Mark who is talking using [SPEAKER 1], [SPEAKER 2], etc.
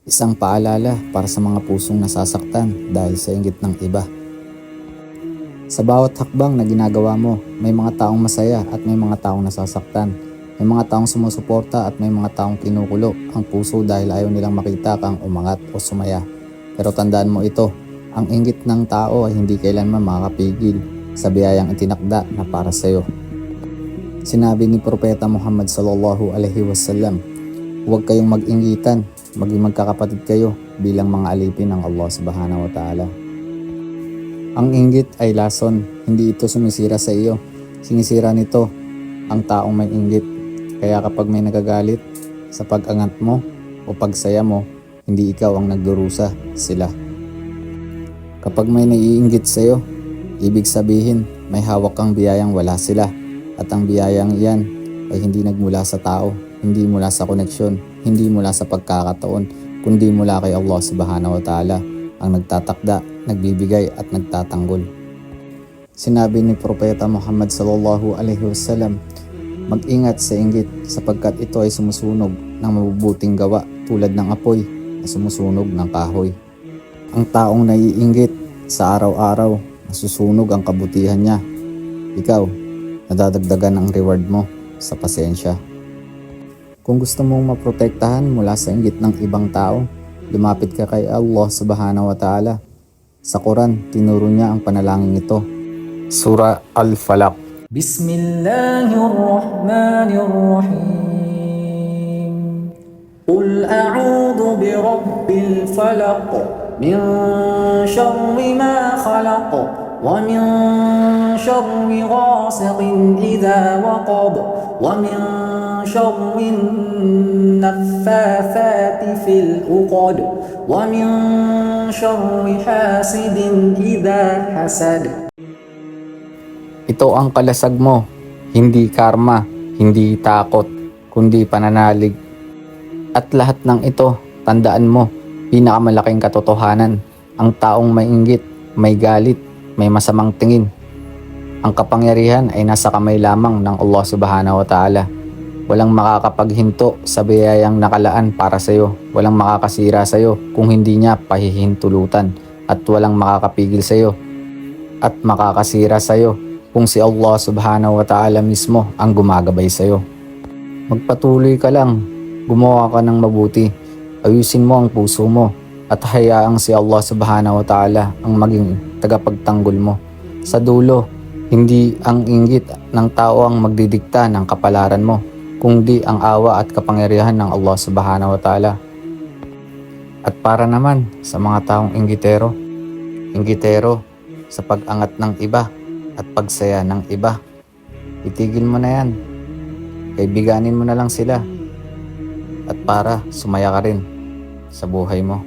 [SPEAKER 1] Isang paalala para sa mga pusong nasasaktan dahil sa inggit ng iba. Sa bawat hakbang na ginagawa mo, may mga taong masaya at may mga taong nasasaktan. May mga taong sumusuporta at may mga taong kinukulo ang puso dahil ayaw nilang makita kang umangat o sumaya. Pero tandaan mo ito, ang inggit ng tao ay hindi kailanman makakapigil sa biyayang itinakda na para sa iyo. Sinabi ni Propeta Muhammad sallallahu alaihi wasallam, huwag kayong mag-inggitan, maging magkakapatid kayo bilang mga alipin ng Allah subhanahu wa ta'ala. Ang inggit ay lason, hindi ito sumisira sa iyo. Sinisira nito ang taong may inggit. Kaya kapag may nagagalit sa pag-angat mo o pagsaya mo, hindi ikaw ang nagdurusa, sila. Kapag may naiinggit sa iyo, ibig sabihin may hawak kang biyayang wala sila. At ang biyayang iyan ay hindi nagmula sa tao, hindi mula sa koneksyon, hindi mula sa pagkakataon, kundi mula kay Allah subhanahu wa ta'ala, ang nagtatakda, nagbibigay at nagtatanggol. Sinabi ni Propeta Muhammad sallallahu alaihi wasallam, mag-ingat sa inggit sapagkat ito ay sumusunog ng mabubuting gawa tulad ng apoy na sumusunog ng kahoy. Ang taong naiinggit sa araw-araw, nasusunog ang kabutihan niya. Ikaw, nadadagdagan ang reward mo sa pasensya. Kung gusto mong maprotektahan mula sa inggit ng ibang tao, lumapit ka kay Allah subhanahu wa ta'ala. Sa Quran, tinuro niya ang panalangin ito. Surah Al-Falaq.
[SPEAKER 2] Bismillahirrahmanirrahim. Qul a'udhu birabbil falaq min syarri ma khalaq wa min syarri ghasiqin idza waqab wa min syarri naffathati fil 'uqad wa min syarri hasidin idza hasad.
[SPEAKER 1] Ito ang kalasag mo, hindi karma, hindi takot, kundi pananalig. At lahat ng ito, tandaan mo, pinakamalaking katotohanan, ang taong may inggit, may galit, may masamang tingin. Ang kapangyarihan ay nasa kamay lamang ng Allah subhanahu wa ta'ala. Walang makakapaghinto sa biyayang nakalaan para sa iyo. Walang makakasira sa iyo kung hindi niya pahihintulutan. At walang makakapigil sa iyo at makakasira sa iyo kung si Allah subhanahu wa ta'ala mismo ang gumagabay sa iyo. Magpatuloy ka lang, gumawa ka ng mabuti, ayusin mo ang puso mo at hayaang si Allah subhanahu wa ta'ala ang maging tagapagtanggol mo. Sa dulo, hindi ang inggit ng tao ang magdidikta ng kapalaran mo, kundi ang awa at kapangyarihan ng Allah subhanahu wa ta'ala. At para naman sa mga taong inggitero sa pag-angat ng iba at pagsaya ng iba, itigil mo na yan. Kaibiganin mo na lang sila at para sumaya ka rin sa buhay mo.